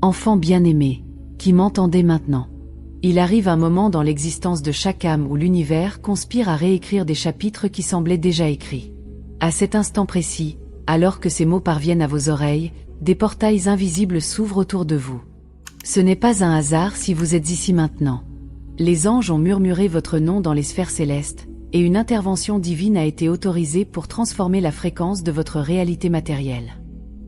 Enfant bien-aimé, qui m'entendez maintenant. Il arrive un moment dans l'existence de chaque âme où l'univers conspire à réécrire des chapitres qui semblaient déjà écrits. À cet instant précis, alors que ces mots parviennent à vos oreilles, des portails invisibles s'ouvrent autour de vous. Ce n'est pas un hasard si vous êtes ici maintenant. Les anges ont murmuré votre nom dans les sphères célestes, et une intervention divine a été autorisée pour transformer la fréquence de votre réalité matérielle.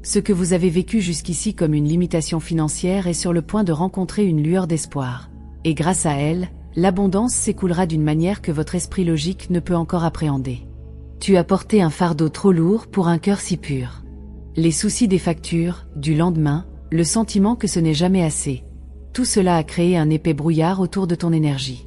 Ce que vous avez vécu jusqu'ici comme une limitation financière est sur le point de rencontrer une lueur d'espoir. Et grâce à elle, l'abondance s'écoulera d'une manière que votre esprit logique ne peut encore appréhender. Tu as porté un fardeau trop lourd pour un cœur si pur. Les soucis des factures, du lendemain, le sentiment que ce n'est jamais assez. Tout cela a créé un épais brouillard autour de ton énergie.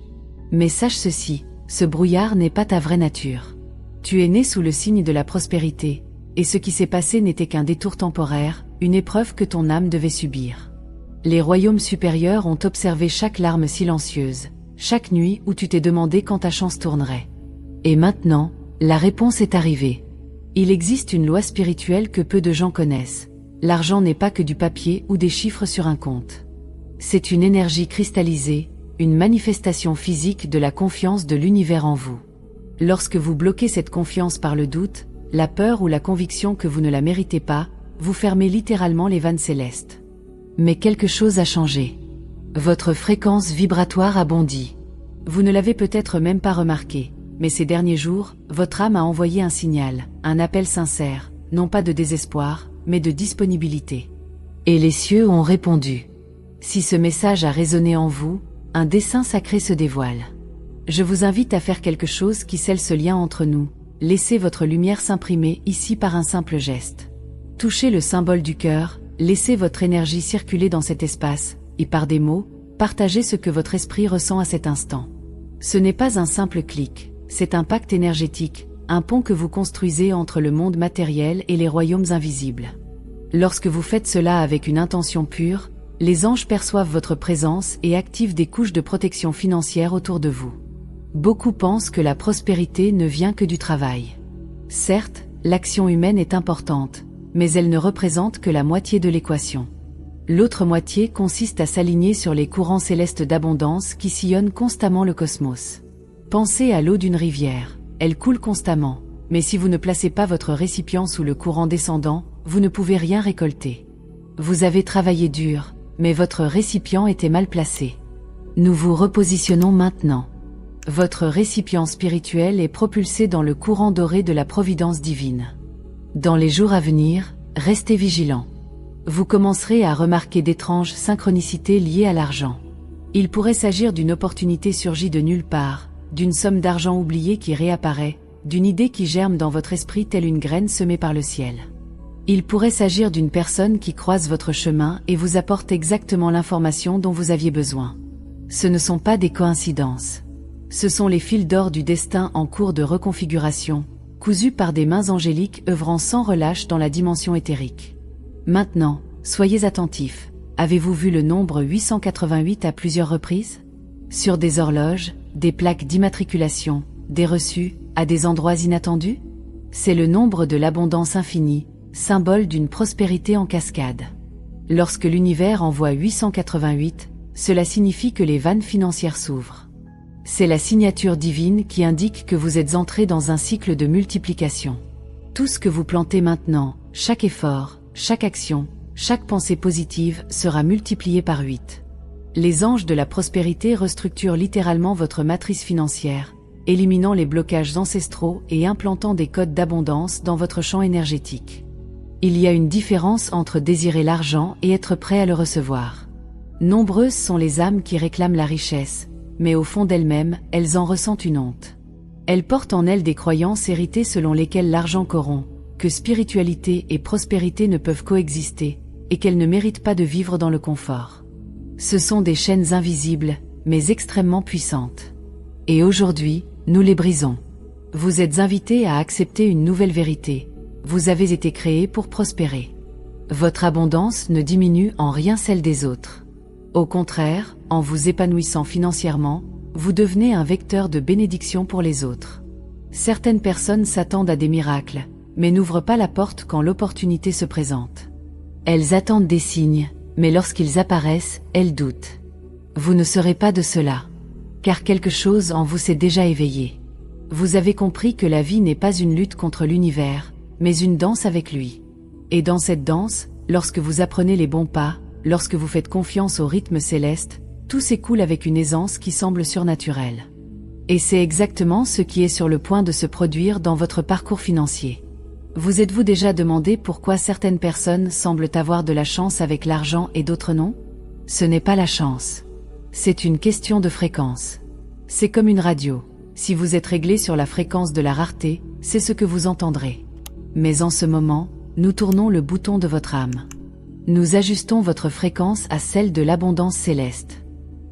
Mais sache ceci, ce brouillard n'est pas ta vraie nature. Tu es né sous le signe de la prospérité, et ce qui s'est passé n'était qu'un détour temporaire, une épreuve que ton âme devait subir. Les royaumes supérieurs ont observé chaque larme silencieuse, chaque nuit où tu t'es demandé quand ta chance tournerait. Et maintenant, la réponse est arrivée. Il existe une loi spirituelle que peu de gens connaissent. L'argent n'est pas que du papier ou des chiffres sur un compte. C'est une énergie cristallisée, une manifestation physique de la confiance de l'univers en vous. Lorsque vous bloquez cette confiance par le doute, la peur ou la conviction que vous ne la méritez pas, vous fermez littéralement les vannes célestes. Mais quelque chose a changé. Votre fréquence vibratoire a bondi. Vous ne l'avez peut-être même pas remarqué, mais ces derniers jours, votre âme a envoyé un signal, un appel sincère, non pas de désespoir, mais de disponibilité. Et les cieux ont répondu. Si ce message a résonné en vous, un dessein sacré se dévoile. Je vous invite à faire quelque chose qui scelle ce lien entre nous. Laissez votre lumière s'imprimer ici par un simple geste. Touchez le symbole du cœur, laissez votre énergie circuler dans cet espace, et par des mots, partagez ce que votre esprit ressent à cet instant. Ce n'est pas un simple clic, c'est un pacte énergétique, un pont que vous construisez entre le monde matériel et les royaumes invisibles. Lorsque vous faites cela avec une intention pure, les anges perçoivent votre présence et activent des couches de protection financière autour de vous. Beaucoup pensent que la prospérité ne vient que du travail. Certes, l'action humaine est importante, mais elle ne représente que la moitié de l'équation. L'autre moitié consiste à s'aligner sur les courants célestes d'abondance qui sillonnent constamment le cosmos. Pensez à l'eau d'une rivière, elle coule constamment, mais si vous ne placez pas votre récipient sous le courant descendant, vous ne pouvez rien récolter. Vous avez travaillé dur, mais votre récipient était mal placé. Nous vous repositionnons maintenant. Votre récipient spirituel est propulsé dans le courant doré de la providence divine. Dans les jours à venir, restez vigilants. Vous commencerez à remarquer d'étranges synchronicités liées à l'argent. Il pourrait s'agir d'une opportunité surgie de nulle part, d'une somme d'argent oubliée qui réapparaît, d'une idée qui germe dans votre esprit telle une graine semée par le ciel. Il pourrait s'agir d'une personne qui croise votre chemin et vous apporte exactement l'information dont vous aviez besoin. Ce ne sont pas des coïncidences. Ce sont les fils d'or du destin en cours de reconfiguration, cousus par des mains angéliques œuvrant sans relâche dans la dimension éthérique. Maintenant, soyez attentifs. Avez-vous vu le nombre 888 à plusieurs reprises? Sur des horloges, des plaques d'immatriculation, des reçus, à des endroits inattendus? C'est le nombre de l'abondance infinie, symbole d'une prospérité en cascade. Lorsque l'univers envoie 888, cela signifie que les vannes financières s'ouvrent. C'est la signature divine qui indique que vous êtes entré dans un cycle de multiplication. Tout ce que vous plantez maintenant, chaque effort, chaque action, chaque pensée positive sera multiplié par 8. Les anges de la prospérité restructurent littéralement votre matrice financière, éliminant les blocages ancestraux et implantant des codes d'abondance dans votre champ énergétique. Il y a une différence entre désirer l'argent et être prêt à le recevoir. Nombreuses sont les âmes qui réclament la richesse, mais au fond d'elles-mêmes, elles en ressentent une honte. Elles portent en elles des croyances héritées selon lesquelles l'argent corrompt, que spiritualité et prospérité ne peuvent coexister, et qu'elles ne méritent pas de vivre dans le confort. Ce sont des chaînes invisibles, mais extrêmement puissantes. Et aujourd'hui, nous les brisons. Vous êtes invités à accepter une nouvelle vérité. Vous avez été créés pour prospérer. Votre abondance ne diminue en rien celle des autres. Au contraire, en vous épanouissant financièrement, vous devenez un vecteur de bénédiction pour les autres. Certaines personnes s'attendent à des miracles, mais n'ouvrent pas la porte quand l'opportunité se présente. Elles attendent des signes, Mais lorsqu'ils apparaissent, elle doute. Vous ne serez pas de cela. Car quelque chose en vous s'est déjà éveillé. Vous avez compris que la vie n'est pas une lutte contre l'univers, mais une danse avec lui. Et dans cette danse, lorsque vous apprenez les bons pas, lorsque vous faites confiance au rythme céleste, tout s'écoule avec une aisance qui semble surnaturelle. Et c'est exactement ce qui est sur le point de se produire dans votre parcours financier. Vous êtes-vous déjà demandé pourquoi certaines personnes semblent avoir de la chance avec l'argent et d'autres non? Ce n'est pas la chance. C'est une question de fréquence. C'est comme une radio. Si vous êtes réglé sur la fréquence de la rareté, c'est ce que vous entendrez. Mais en ce moment, nous tournons le bouton de votre âme. Nous ajustons votre fréquence à celle de l'abondance céleste.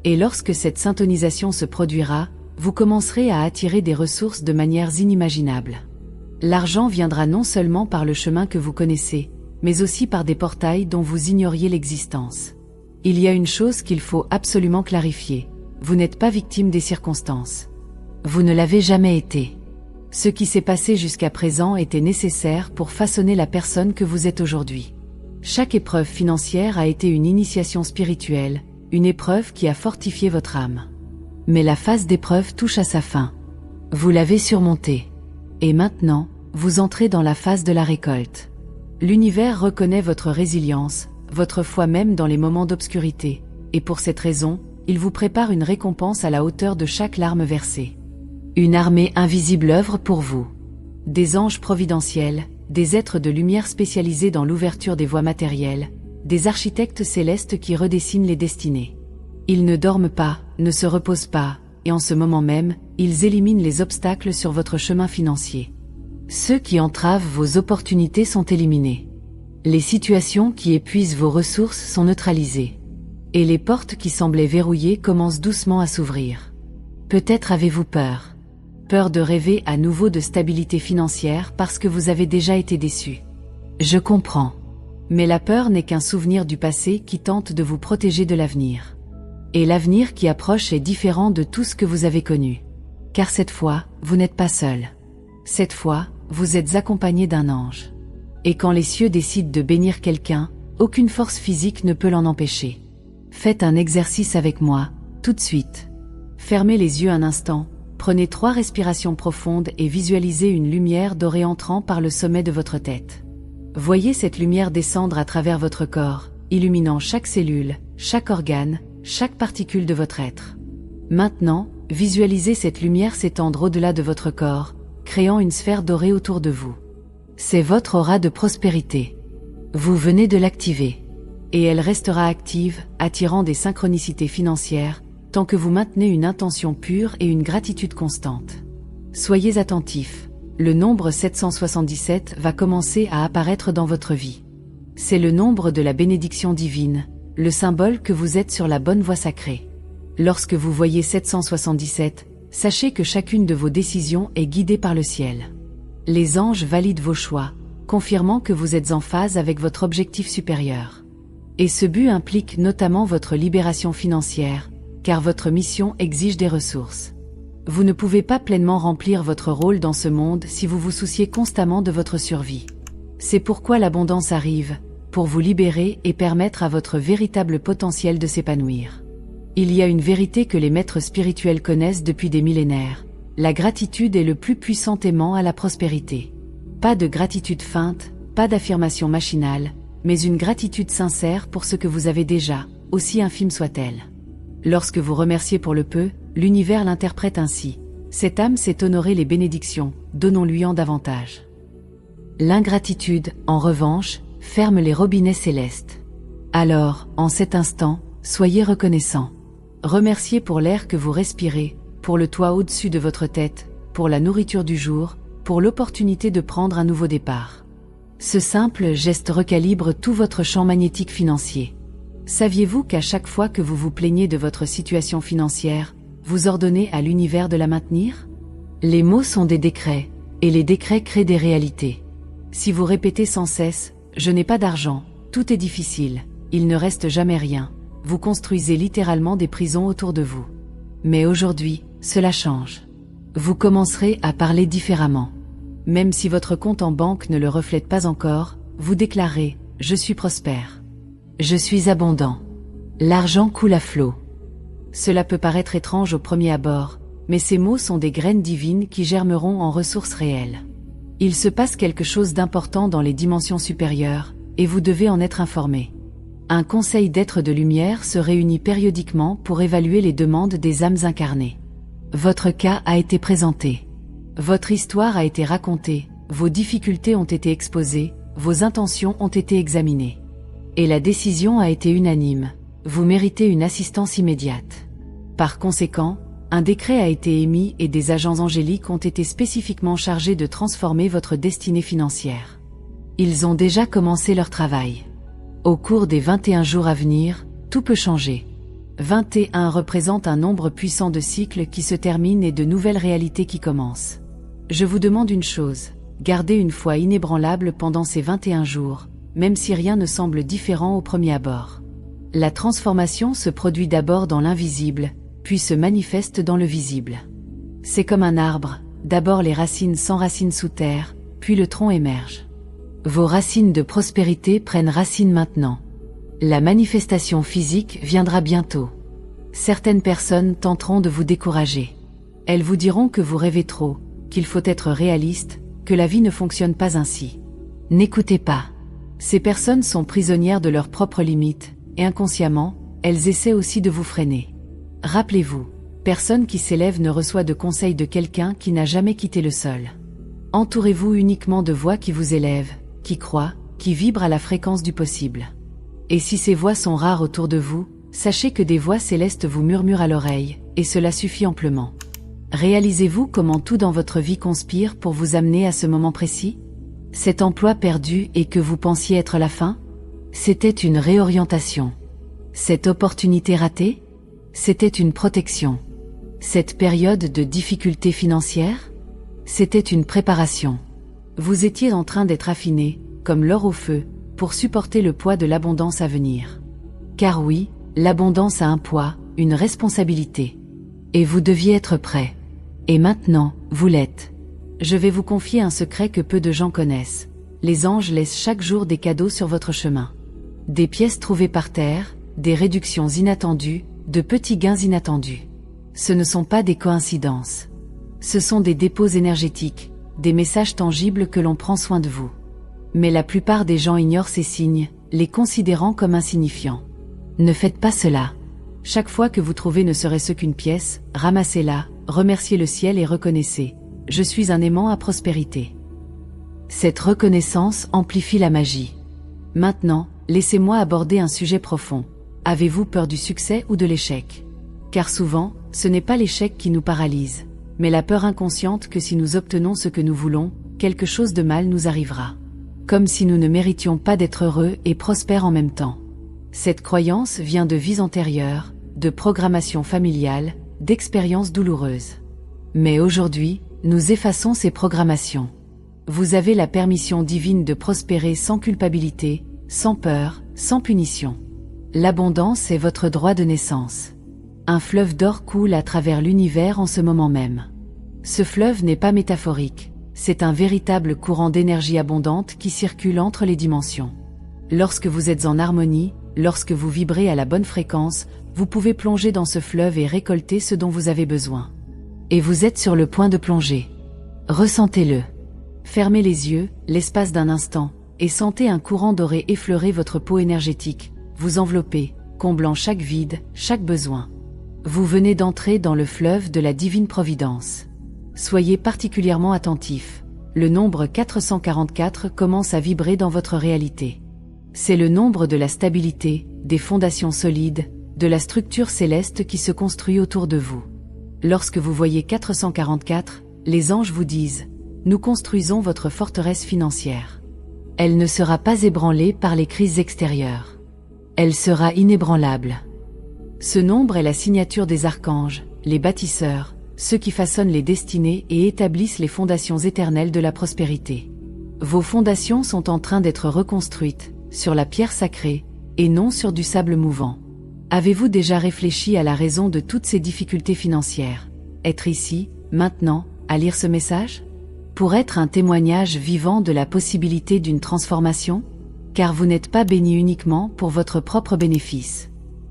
Et lorsque cette syntonisation se produira, vous commencerez à attirer des ressources de manières inimaginables. L'argent viendra non seulement par le chemin que vous connaissez, mais aussi par des portails dont vous ignoriez l'existence. Il y a une chose qu'il faut absolument clarifier. Vous n'êtes pas victime des circonstances. Vous ne l'avez jamais été. Ce qui s'est passé jusqu'à présent était nécessaire pour façonner la personne que vous êtes aujourd'hui. Chaque épreuve financière a été une initiation spirituelle, une épreuve qui a fortifié votre âme. Mais la phase d'épreuve touche à sa fin. Vous l'avez surmontée. Et maintenant, vous entrez dans la phase de la récolte. L'univers reconnaît votre résilience, votre foi même dans les moments d'obscurité, et pour cette raison, il vous prépare une récompense à la hauteur de chaque larme versée. Une armée invisible œuvre pour vous. Des anges providentiels, des êtres de lumière spécialisés dans l'ouverture des voies matérielles, des architectes célestes qui redessinent les destinées. Ils ne dorment pas, ne se reposent pas, et en ce moment même, ils éliminent les obstacles sur votre chemin financier. Ceux qui entravent vos opportunités sont éliminés. Les situations qui épuisent vos ressources sont neutralisées. Et les portes qui semblaient verrouillées commencent doucement à s'ouvrir. Peut-être avez-vous peur. Peur de rêver à nouveau de stabilité financière parce que vous avez déjà été déçu. Je comprends. Mais la peur n'est qu'un souvenir du passé qui tente de vous protéger de l'avenir. Et l'avenir qui approche est différent de tout ce que vous avez connu. Car cette fois, vous n'êtes pas seul. Cette fois, vous êtes accompagné d'un ange. Et quand les cieux décident de bénir quelqu'un, aucune force physique ne peut l'en empêcher. Faites un exercice avec moi, tout de suite. Fermez les yeux un instant, prenez 3 respirations profondes et visualisez une lumière dorée entrant par le sommet de votre tête. Voyez cette lumière descendre à travers votre corps, illuminant chaque cellule, chaque organe, chaque particule de votre être. Maintenant, visualisez cette lumière s'étendre au-delà de votre corps, créant une sphère dorée autour de vous. C'est votre aura de prospérité. Vous venez de l'activer. Et elle restera active, attirant des synchronicités financières, tant que vous maintenez une intention pure et une gratitude constante. Soyez attentifs, le nombre 777 va commencer à apparaître dans votre vie. C'est le nombre de la bénédiction divine, le symbole que vous êtes sur la bonne voie sacrée. Lorsque vous voyez 777, sachez que chacune de vos décisions est guidée par le ciel. Les anges valident vos choix, confirmant que vous êtes en phase avec votre objectif supérieur. Et ce but implique notamment votre libération financière, car votre mission exige des ressources. Vous ne pouvez pas pleinement remplir votre rôle dans ce monde si vous vous souciez constamment de votre survie. C'est pourquoi l'abondance arrive, pour vous libérer et permettre à votre véritable potentiel de s'épanouir. Il y a une vérité que les maîtres spirituels connaissent depuis des millénaires. La gratitude est le plus puissant aimant à la prospérité. Pas de gratitude feinte, pas d'affirmation machinale, mais une gratitude sincère pour ce que vous avez déjà, aussi infime soit-elle. Lorsque vous remerciez pour le peu, l'univers l'interprète ainsi. Cette âme sait honorer les bénédictions, donnons-lui en davantage. L'ingratitude, en revanche, ferme les robinets célestes. Alors, en cet instant, soyez reconnaissant. Remerciez pour l'air que vous respirez, pour le toit au-dessus de votre tête, pour la nourriture du jour, pour l'opportunité de prendre un nouveau départ. Ce simple geste recalibre tout votre champ magnétique financier. Saviez-vous qu'à chaque fois que vous vous plaignez de votre situation financière, vous ordonnez à l'univers de la maintenir? Les mots sont des décrets, et les décrets créent des réalités. Si vous répétez sans cesse « Je n'ai pas d'argent, tout est difficile, il ne reste jamais rien », vous construisez littéralement des prisons autour de vous. Mais aujourd'hui, cela change. Vous commencerez à parler différemment. Même si votre compte en banque ne le reflète pas encore, vous déclarez « Je suis prospère. Je suis abondant. L'argent coule à flot. Cela peut paraître étrange au premier abord, mais ces mots sont des graines divines qui germeront en ressources réelles. Il se passe quelque chose d'important dans les dimensions supérieures, et vous devez en être informé. Un conseil d'êtres de lumière se réunit périodiquement pour évaluer les demandes des âmes incarnées. Votre cas a été présenté. Votre histoire a été racontée, vos difficultés ont été exposées, vos intentions ont été examinées. Et la décision a été unanime. Vous méritez une assistance immédiate. Par conséquent, un décret a été émis et des agents angéliques ont été spécifiquement chargés de transformer votre destinée financière. Ils ont déjà commencé leur travail. Au cours des 21 jours à venir, tout peut changer. 21 représente un nombre puissant de cycles qui se terminent et de nouvelles réalités qui commencent. Je vous demande une chose, gardez une foi inébranlable pendant ces 21 jours, même si rien ne semble différent au premier abord. La transformation se produit d'abord dans l'invisible, puis se manifeste dans le visible. C'est comme un arbre, d'abord les racines s'enracinent sous terre, puis le tronc émerge. Vos racines de prospérité prennent racine maintenant. La manifestation physique viendra bientôt. Certaines personnes tenteront de vous décourager. Elles vous diront que vous rêvez trop, qu'il faut être réaliste, que la vie ne fonctionne pas ainsi. N'écoutez pas. Ces personnes sont prisonnières de leurs propres limites, et inconsciemment, elles essaient aussi de vous freiner. Rappelez-vous, personne qui s'élève ne reçoit de conseils de quelqu'un qui n'a jamais quitté le sol. Entourez-vous uniquement de voix qui vous élèvent, qui croient, qui vibrent à la fréquence du possible. Et si ces voix sont rares autour de vous, sachez que des voix célestes vous murmurent à l'oreille, et cela suffit amplement. Réalisez-vous comment tout dans votre vie conspire pour vous amener à ce moment précis? Cet emploi perdu et que vous pensiez être la fin? C'était une réorientation. Cette opportunité ratée? C'était une protection. Cette période de difficulté financière? C'était une préparation. Vous étiez en train d'être affiné, comme l'or au feu, pour supporter le poids de l'abondance à venir. Car oui, l'abondance a un poids, une responsabilité. Et vous deviez être prêt. Et maintenant, vous l'êtes. Je vais vous confier un secret que peu de gens connaissent. Les anges laissent chaque jour des cadeaux sur votre chemin. Des pièces trouvées par terre, des réductions inattendues, de petits gains inattendus. Ce ne sont pas des coïncidences. Ce sont des dépôts énergétiques, des messages tangibles que l'on prend soin de vous. Mais la plupart des gens ignorent ces signes, les considérant comme insignifiants. Ne faites pas cela. Chaque fois que vous trouvez ne serait-ce qu'une pièce, ramassez-la, remerciez le ciel et reconnaissez. Je suis un aimant à prospérité. Cette reconnaissance amplifie la magie. Maintenant, laissez-moi aborder un sujet profond. Avez-vous peur du succès ou de l'échec? Car souvent, ce n'est pas l'échec qui nous paralyse, mais la peur inconsciente que si nous obtenons ce que nous voulons, quelque chose de mal nous arrivera. Comme si nous ne méritions pas d'être heureux et prospères en même temps. Cette croyance vient de vies antérieures, de programmation familiale, d'expériences douloureuses. Mais aujourd'hui, nous effaçons ces programmations. Vous avez la permission divine de prospérer sans culpabilité, sans peur, sans punition. L'abondance est votre droit de naissance. Un fleuve d'or coule à travers l'univers en ce moment même. Ce fleuve n'est pas métaphorique, c'est un véritable courant d'énergie abondante qui circule entre les dimensions. Lorsque vous êtes en harmonie, lorsque vous vibrez à la bonne fréquence, vous pouvez plonger dans ce fleuve et récolter ce dont vous avez besoin. Et vous êtes sur le point de plonger. Ressentez-le. Fermez les yeux, l'espace d'un instant, et sentez un courant doré effleurer votre peau énergétique, vous envelopper, comblant chaque vide, chaque besoin. Vous venez d'entrer dans le fleuve de la divine providence. Soyez particulièrement attentifs. Le nombre 444 commence à vibrer dans votre réalité. C'est le nombre de la stabilité, des fondations solides, de la structure céleste qui se construit autour de vous. Lorsque vous voyez 444, les anges vous disent « Nous construisons votre forteresse financière. Elle ne sera pas ébranlée par les crises extérieures. Elle sera inébranlable. » Ce nombre est la signature des archanges, les bâtisseurs, ceux qui façonnent les destinées et établissent les fondations éternelles de la prospérité. Vos fondations sont en train d'être reconstruites, sur la pierre sacrée, et non sur du sable mouvant. Avez-vous déjà réfléchi à la raison de toutes ces difficultés financières? Être ici, maintenant, à lire ce message? Pour être un témoignage vivant de la possibilité d'une transformation? car vous n'êtes pas béni uniquement pour votre propre bénéfice.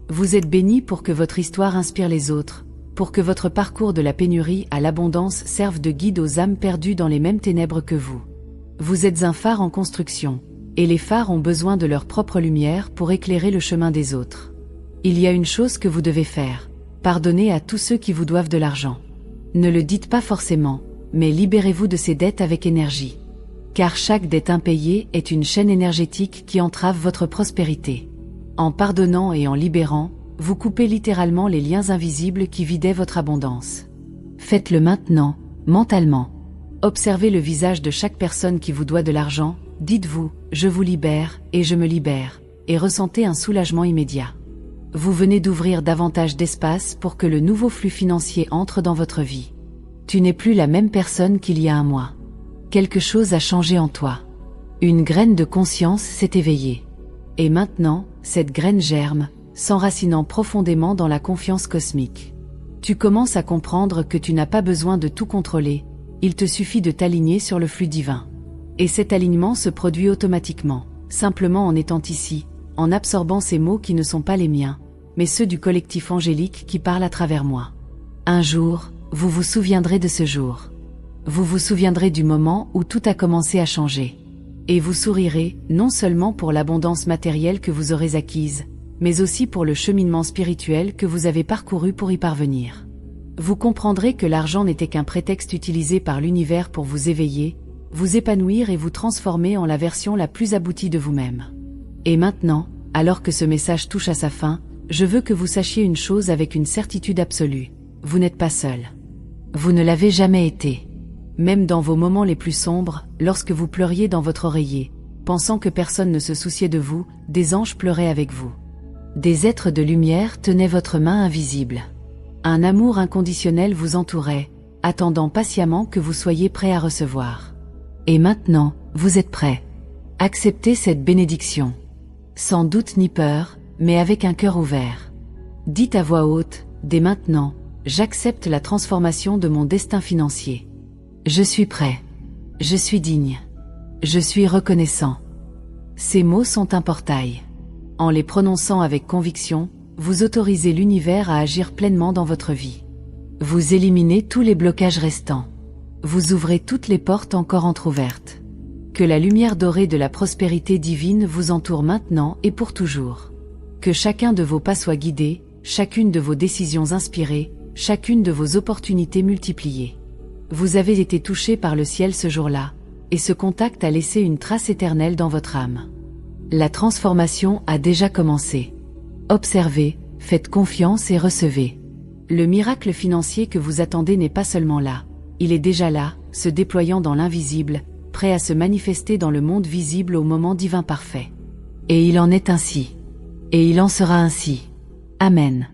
Vous êtes béni pour que votre histoire inspire les autres, pour que votre parcours de la pénurie à l'abondance serve de guide aux âmes perdues dans les mêmes ténèbres que vous. Vous êtes un phare en construction, et les phares ont besoin de leur propre lumière pour éclairer le chemin des autres. Il y a une chose que vous devez faire, pardonnez à tous ceux qui vous doivent de l'argent. Ne le dites pas forcément, mais libérez-vous de ces dettes avec énergie. Car chaque dette impayée est une chaîne énergétique qui entrave votre prospérité. En pardonnant et en libérant, vous coupez littéralement les liens invisibles qui vidaient votre abondance. Faites-le maintenant, mentalement. Observez le visage de chaque personne qui vous doit de l'argent, dites-vous « je vous libère et je me libère » et ressentez un soulagement immédiat. Vous venez d'ouvrir davantage d'espace pour que le nouveau flux financier entre dans votre vie. Tu n'es plus la même personne qu'il y a un mois. Quelque chose a changé en toi. Une graine de conscience s'est éveillée. Et maintenant, cette graine germe, s'enracinant profondément dans la confiance cosmique. Tu commences à comprendre que tu n'as pas besoin de tout contrôler, il te suffit de t'aligner sur le flux divin. Et cet alignement se produit automatiquement, simplement en étant ici, en absorbant ces mots qui ne sont pas les miens, mais ceux du collectif angélique qui parle à travers moi. Un jour, vous vous souviendrez de ce jour. Vous vous souviendrez du moment où tout a commencé à changer. Et vous sourirez, non seulement pour l'abondance matérielle que vous aurez acquise, mais aussi pour le cheminement spirituel que vous avez parcouru pour y parvenir. Vous comprendrez que l'argent n'était qu'un prétexte utilisé par l'univers pour vous éveiller, vous épanouir et vous transformer en la version la plus aboutie de vous-même. Et maintenant, alors que ce message touche à sa fin, je veux que vous sachiez une chose avec une certitude absolue. Vous n'êtes pas seul. Vous ne l'avez jamais été. Même dans vos moments les plus sombres, lorsque vous pleuriez dans votre oreiller, pensant que personne ne se souciait de vous, des anges pleuraient avec vous. Des êtres de lumière tenaient votre main invisible. Un amour inconditionnel vous entourait, attendant patiemment que vous soyez prêt à recevoir. Et maintenant, vous êtes prêt. Acceptez cette bénédiction. Sans doute ni peur, mais avec un cœur ouvert. Dites à voix haute, dès maintenant, j'accepte la transformation de mon destin financier. Je suis prêt. Je suis digne. Je suis reconnaissant. Ces mots sont un portail. En les prononçant avec conviction, vous autorisez l'univers à agir pleinement dans votre vie. Vous éliminez tous les blocages restants. Vous ouvrez toutes les portes encore entr'ouvertes. Que la lumière dorée de la prospérité divine vous entoure maintenant et pour toujours. Que chacun de vos pas soit guidé, chacune de vos décisions inspirées, chacune de vos opportunités multipliées. Vous avez été touché par le ciel ce jour-là, et ce contact a laissé une trace éternelle dans votre âme. La transformation a déjà commencé. Observez, faites confiance et recevez. Le miracle financier que vous attendez n'est pas seulement là, il est déjà là, se déployant dans l'invisible, prêt à se manifester dans le monde visible au moment divin parfait. Et il en est ainsi. Et il en sera ainsi. Amen.